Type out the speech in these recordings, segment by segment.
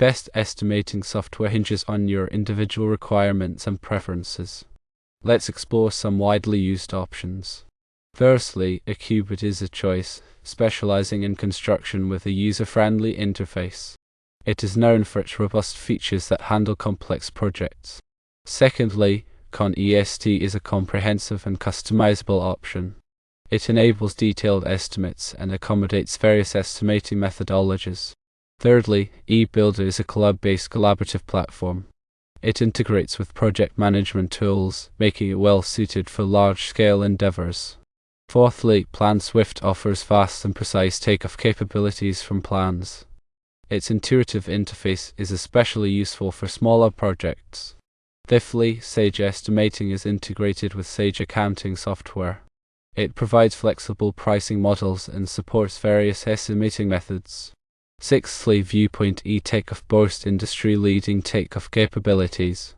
best estimating software hinges on your individual requirements and preferences. Let's explore some widely used options. Firstly, Accubid is a choice, specializing in construction with a user-friendly interface. It is known for its robust features that handle complex projects. Secondly, ConEst is a comprehensive and customizable option. It enables detailed estimates and accommodates various estimating methodologies. Thirdly, eBuilder is a cloud-based collaborative platform. It integrates with project management tools, making it well suited for large-scale endeavors. Fourthly, PlanSwift offers fast and precise takeoff capabilities from plans. Its intuitive interface is especially useful for smaller projects. Fifthly, Sage Estimating is integrated with Sage accounting software. It provides flexible pricing models and supports various estimating methods. Sixthly, Viewpoint e-Takeoff boasts industry-leading takeoff capabilities.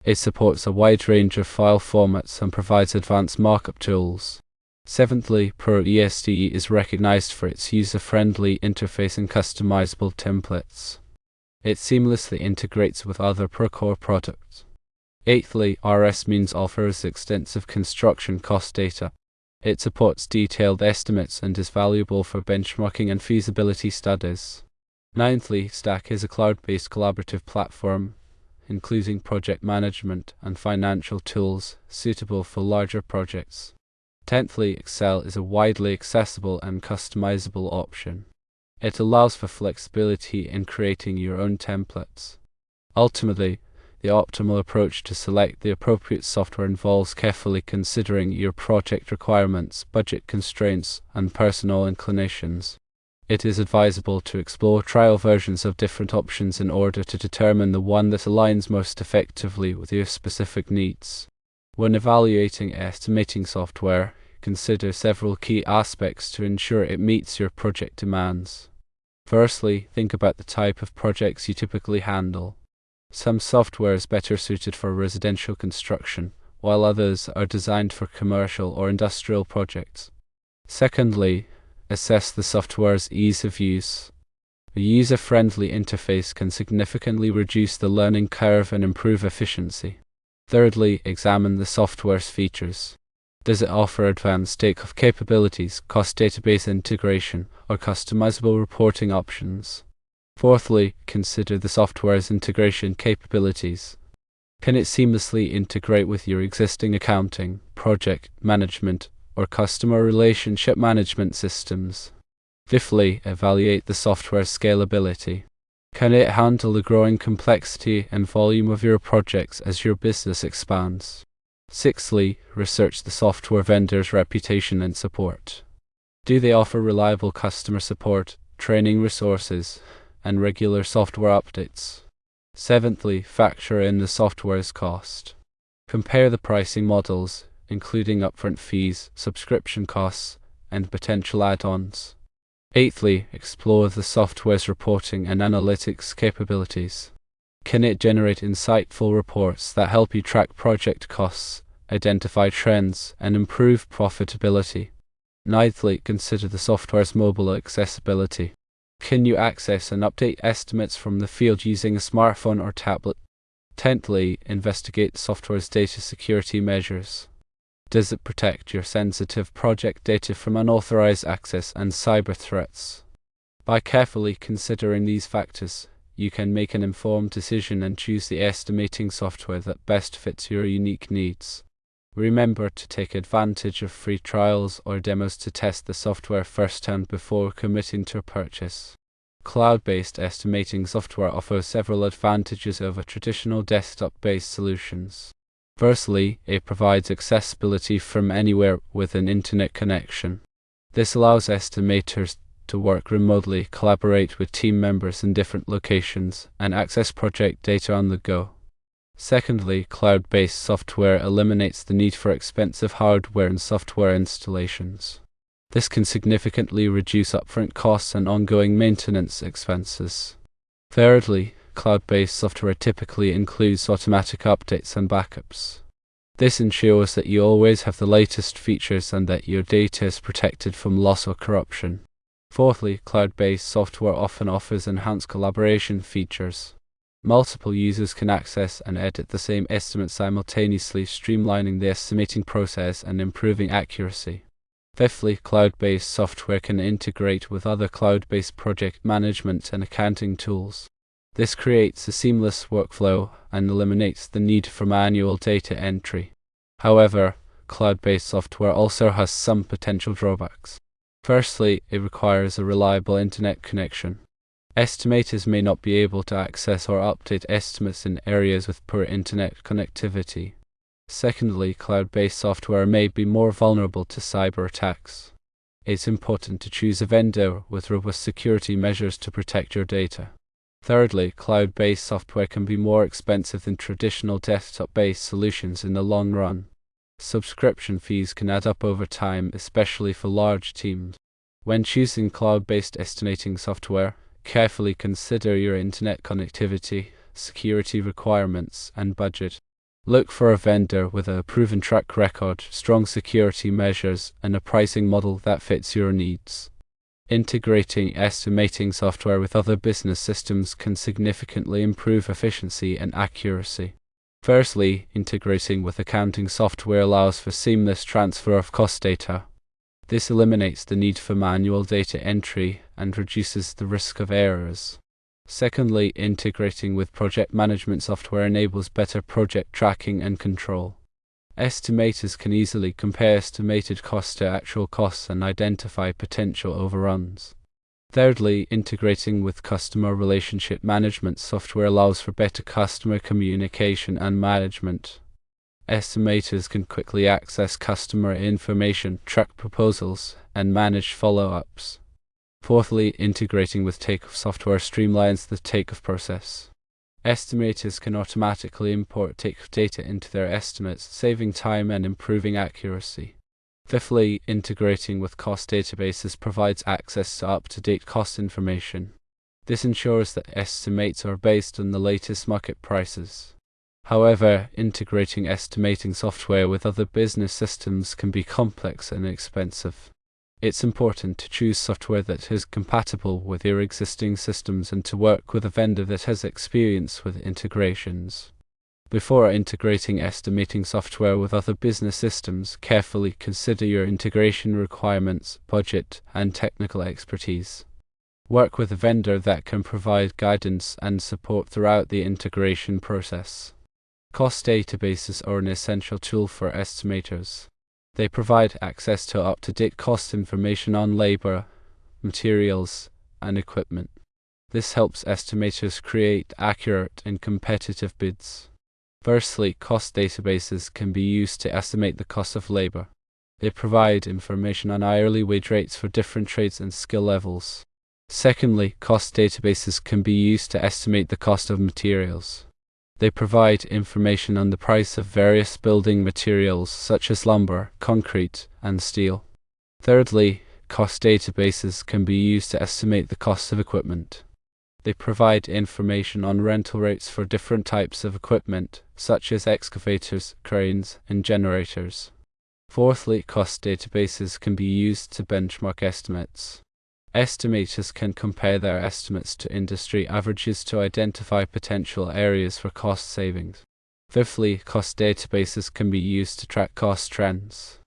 It supports a wide range of file formats and provides advanced markup tools. Seventhly, ProESD is recognized for its user-friendly interface and customizable templates. It seamlessly integrates with other Procore products. Eighthly, RSMeans offers extensive construction cost data. It supports detailed estimates and is valuable for benchmarking and feasibility studies. Ninthly, Stack is a cloud-based collaborative platform, including project management and financial tools suitable for larger projects. Tenthly, Excel is a widely accessible and customizable option. It allows for flexibility in creating your own templates. Ultimately, the optimal approach to select the appropriate software involves carefully considering your project requirements, budget constraints, and personal inclinations. It is advisable to explore trial versions of different options in order to determine the one that aligns most effectively with your specific needs. When evaluating estimating software, consider several key aspects to ensure it meets your project demands. Firstly, think about the type of projects you typically handle. Some software is better suited for residential construction, while others are designed for commercial or industrial projects. Secondly, assess the software's ease of use. A user-friendly interface can significantly reduce the learning curve and improve efficiency. Thirdly, examine the software's features. Does it offer advanced takeoff capabilities, cost database integration, or customizable reporting options? Fourthly, consider the software's integration capabilities. Can it seamlessly integrate with your existing accounting, project management, or customer relationship management systems? Fifthly, evaluate the software's scalability. Can it handle the growing complexity and volume of your projects as your business expands? Sixthly, research the software vendor's reputation and support. Do they offer reliable customer support, training resources, and regular software updates? Seventhly, factor in the software's cost. Compare the pricing models, including upfront fees, subscription costs, and potential add-ons. Eighthly, explore the software's reporting and analytics capabilities. Can it generate insightful reports that help you track project costs, identify trends, and improve profitability? Ninthly, consider the software's mobile accessibility. Can you access and update estimates from the field using a smartphone or tablet? Tenthly, investigate the software's data security measures. Does it protect your sensitive project data from unauthorized access and cyber threats? By carefully considering these factors, you can make an informed decision and choose the estimating software that best fits your unique needs. Remember to take advantage of free trials or demos to test the software firsthand before committing to a purchase. Cloud-based estimating software offers several advantages over traditional desktop-based solutions. Firstly, it provides accessibility from anywhere with an internet connection. This allows estimators to work remotely, collaborate with team members in different locations, and access project data on the go. Secondly, cloud-based software eliminates the need for expensive hardware and software installations. This can significantly reduce upfront costs and ongoing maintenance expenses. Thirdly, cloud-based software typically includes automatic updates and backups. This ensures that you always have the latest features and that your data is protected from loss or corruption. Fourthly, cloud-based software often offers enhanced collaboration features. Multiple users can access and edit the same estimate simultaneously, streamlining the estimating process and improving accuracy. Fifthly, cloud-based software can integrate with other cloud-based project management and accounting tools. This creates a seamless workflow and eliminates the need for manual data entry. However, cloud-based software also has some potential drawbacks. Firstly, it requires a reliable internet connection. Estimators may not be able to access or update estimates in areas with poor internet connectivity. Secondly, cloud-based software may be more vulnerable to cyber attacks. It's important to choose a vendor with robust security measures to protect your data. Thirdly, cloud-based software can be more expensive than traditional desktop-based solutions in the long run. Subscription fees can add up over time, especially for large teams. When choosing cloud-based estimating software, carefully consider your internet connectivity, security requirements, and budget. Look for a vendor with a proven track record, strong security measures, and a pricing model that fits your needs. Integrating estimating software with other business systems can significantly improve efficiency and accuracy. Firstly, integrating with accounting software allows for seamless transfer of cost data. This eliminates the need for manual data entry and reduces the risk of errors. Secondly, integrating with project management software enables better project tracking and control. Estimators can easily compare estimated costs to actual costs and identify potential overruns. Thirdly, integrating with customer relationship management software allows for better customer communication and management. Estimators can quickly access customer information, track proposals, and manage follow-ups. Fourthly, integrating with Takeoff software streamlines the takeoff process. Estimators can automatically import takeoff data into their estimates, saving time and improving accuracy. Fifthly, integrating with cost databases provides access to up-to-date cost information. This ensures that estimates are based on the latest market prices. However, integrating estimating software with other business systems can be complex and expensive. It's important to choose software that is compatible with your existing systems and to work with a vendor that has experience with integrations. Before integrating estimating software with other business systems, carefully consider your integration requirements, budget, and technical expertise. Work with a vendor that can provide guidance and support throughout the integration process. Cost databases are an essential tool for estimators. They provide access to up-to-date cost information on labor, materials, and equipment. This helps estimators create accurate and competitive bids. Firstly, cost databases can be used to estimate the cost of labor. They provide information on hourly wage rates for different trades and skill levels. Secondly, cost databases can be used to estimate the cost of materials. They provide information on the price of various building materials such as lumber, concrete, and steel. Thirdly, cost databases can be used to estimate the cost of equipment. They provide information on rental rates for different types of equipment, such as excavators, cranes, and generators. Fourthly, cost databases can be used to benchmark estimates. Estimators can compare their estimates to industry averages to identify potential areas for cost savings. Fifthly, cost databases can be used to track cost trends.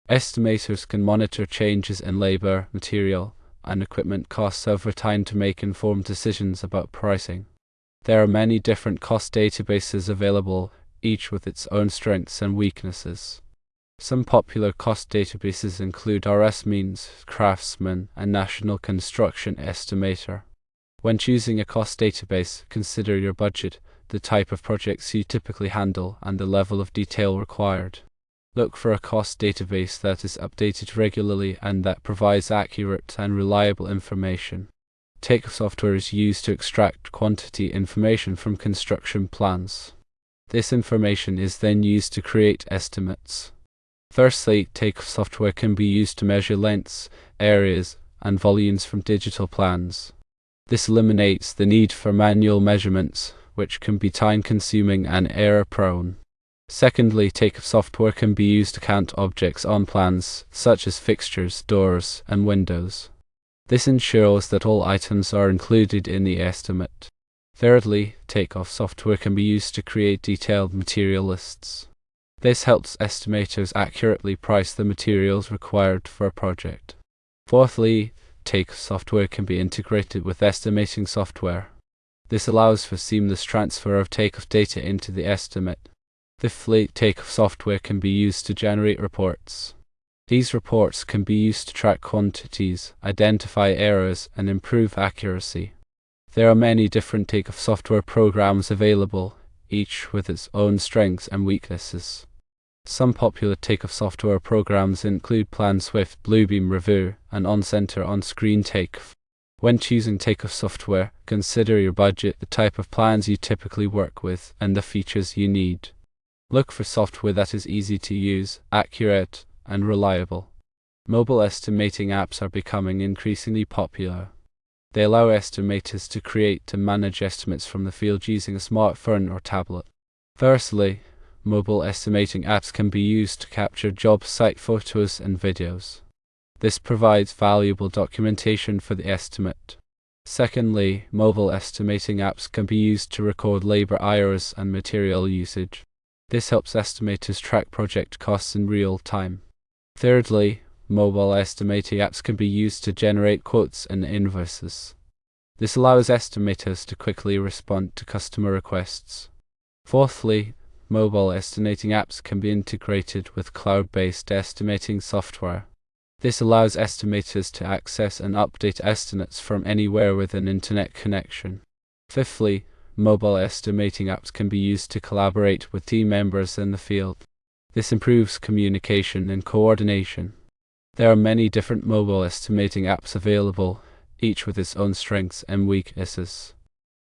Estimators can monitor changes in labor, material, and equipment costs over time to make informed decisions about pricing. There are many different cost databases available, each with its own strengths and weaknesses. Some popular cost databases include RS-Means, Craftsman, and National Construction Estimator. When choosing a cost database, consider your budget, the type of projects you typically handle, and the level of detail required. Look for a cost database that is updated regularly and that provides accurate and reliable information. Takeoff software is used to extract quantity information from construction plans. This information is then used to create estimates. Firstly, Takeoff software can be used to measure lengths, areas, and volumes from digital plans. This eliminates the need for manual measurements, which can be time-consuming and error-prone. Secondly, Takeoff software can be used to count objects on plans, such as fixtures, doors, and windows. This ensures that all items are included in the estimate. Thirdly, Takeoff software can be used to create detailed material lists. This helps estimators accurately price the materials required for a project. Fourthly, Takeoff software can be integrated with estimating software. This allows for seamless transfer of Takeoff data into the estimate. Fifthly, Takeoff software can be used to generate reports. These reports can be used to track quantities, identify errors, and improve accuracy. There are many different Takeoff software programs available, each with its own strengths and weaknesses. Some popular Takeoff software programs include PlanSwift, Bluebeam Review, and OnCenter on-screen Takeoff. When choosing Takeoff software, consider your budget, the type of plans you typically work with, and the features you need. Look for software that is easy to use, accurate, and reliable. Mobile estimating apps are becoming increasingly popular. They allow estimators to create and manage estimates from the field using a smartphone or tablet. Firstly, mobile estimating apps can be used to capture job site photos and videos. This provides valuable documentation for the estimate. Secondly, mobile estimating apps can be used to record labor hours and material usage. This helps estimators track project costs in real time. Thirdly, mobile estimating apps can be used to generate quotes and invoices. This allows estimators to quickly respond to customer requests. Fourthly, mobile estimating apps can be integrated with cloud-based estimating software. This allows estimators to access and update estimates from anywhere with an internet connection. Fifthly, mobile estimating apps can be used to collaborate with team members in the field. This improves communication and coordination. There are many different mobile estimating apps available, each with its own strengths and weaknesses.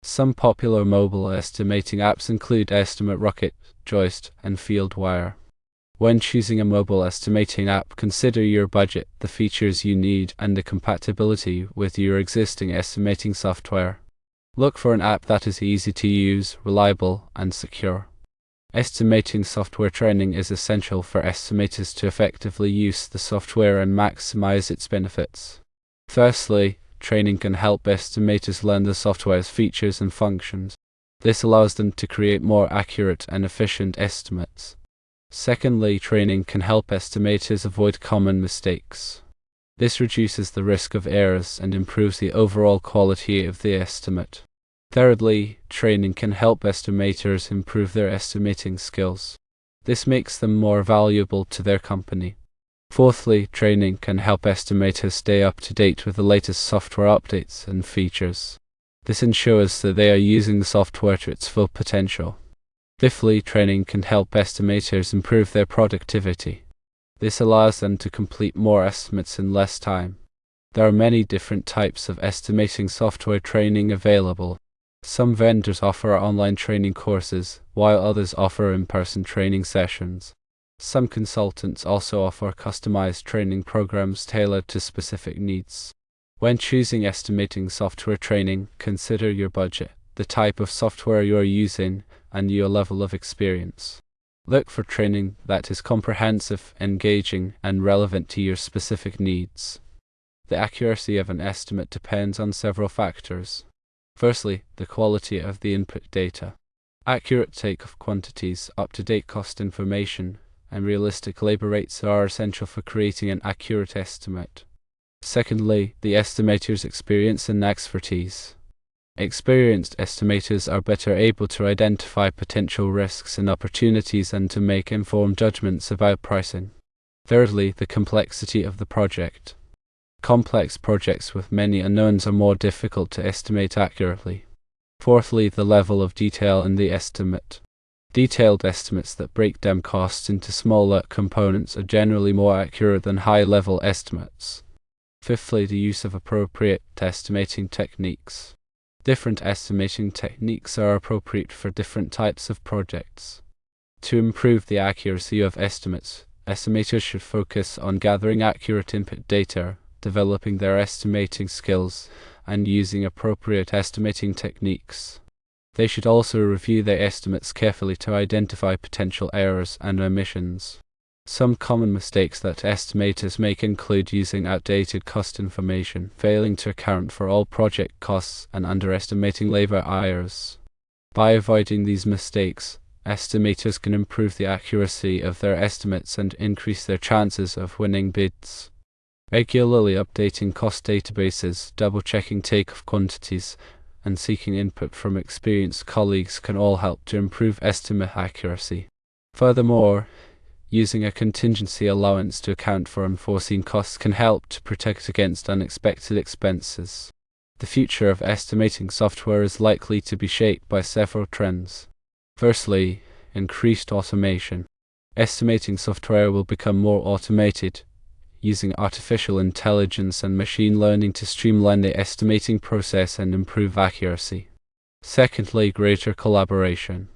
Some popular mobile estimating apps include Estimate Rocket, Joist, and FieldWire. When choosing a mobile estimating app, consider your budget, the features you need, and the compatibility with your existing estimating software. Look for an app that is easy to use, reliable, and secure. Estimating software training is essential for estimators to effectively use the software and maximize its benefits. Firstly, training can help estimators learn the software's features and functions. This allows them to create more accurate and efficient estimates. Secondly, training can help estimators avoid common mistakes. This reduces the risk of errors and improves the overall quality of the estimate. Thirdly, training can help estimators improve their estimating skills. This makes them more valuable to their company. Fourthly, training can help estimators stay up to date with the latest software updates and features. This ensures that they are using the software to its full potential. Fifthly, training can help estimators improve their productivity. This allows them to complete more estimates in less time. There are many different types of estimating software training available. Some vendors offer online training courses, while others offer in-person training sessions. Some consultants also offer customized training programs tailored to specific needs. When choosing estimating software training, consider your budget, the type of software you are using, and your level of experience. Look for training that is comprehensive, engaging, and relevant to your specific needs. The accuracy of an estimate depends on several factors. Firstly, the quality of the input data. Accurate takeoff quantities, up-to-date cost information, and realistic labor rates are essential for creating an accurate estimate. Secondly, the estimator's experience and expertise. Experienced estimators are better able to identify potential risks and opportunities and to make informed judgments about pricing. Thirdly, the complexity of the project. Complex projects with many unknowns are more difficult to estimate accurately. Fourthly, the level of detail in the estimate. Detailed estimates that break down costs into smaller components are generally more accurate than high-level estimates. Fifthly, the use of appropriate estimating techniques. Different estimating techniques are appropriate for different types of projects. To improve the accuracy of estimates, estimators should focus on gathering accurate input data, developing their estimating skills, and using appropriate estimating techniques. They should also review their estimates carefully to identify potential errors and omissions. Some common mistakes that estimators make include using outdated cost information, failing to account for all project costs, and underestimating labor hours. By avoiding these mistakes, estimators can improve the accuracy of their estimates and increase their chances of winning bids. Regularly updating cost databases, double-checking takeoff quantities, and seeking input from experienced colleagues can all help to improve estimate accuracy. Furthermore, using a contingency allowance to account for unforeseen costs can help to protect against unexpected expenses. The future of estimating software is likely to be shaped by several trends. Firstly, increased automation. Estimating software will become more automated, using artificial intelligence and machine learning to streamline the estimating process and improve accuracy. Secondly, greater collaboration.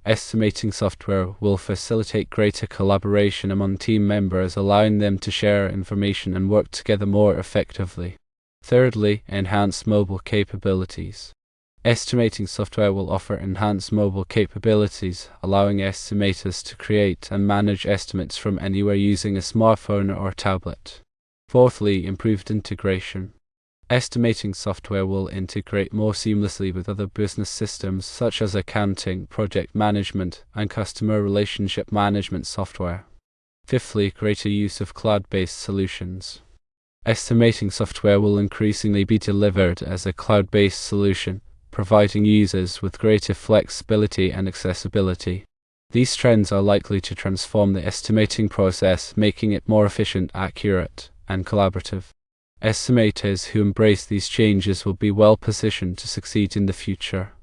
Estimating software will facilitate greater collaboration among team members, allowing them to share information and work together more effectively. Thirdly, enhanced mobile capabilities. Estimating software will offer enhanced mobile capabilities, allowing estimators to create and manage estimates from anywhere using a smartphone or tablet. Fourthly, improved integration. Estimating software will integrate more seamlessly with other business systems such as accounting, project management, and customer relationship management software. Fifthly, greater use of cloud-based solutions. Estimating software will increasingly be delivered as a cloud-based solution, providing users with greater flexibility and accessibility. These trends are likely to transform the estimating process, making it more efficient, accurate, and collaborative. Estimators who embrace these changes will be well positioned to succeed in the future.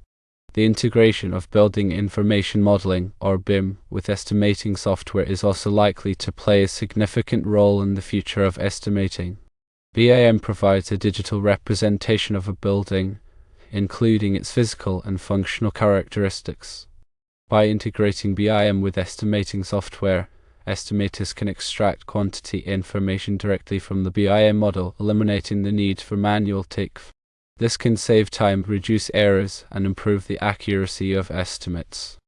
The integration of building information modeling, or BIM, with estimating software is also likely to play a significant role in the future of estimating. BIM provides a digital representation of a building, including its physical and functional characteristics. By integrating BIM with estimating software, estimators can extract quantity information directly from the BIM model, eliminating the need for manual takeoff. This can save time, reduce errors, and improve the accuracy of estimates.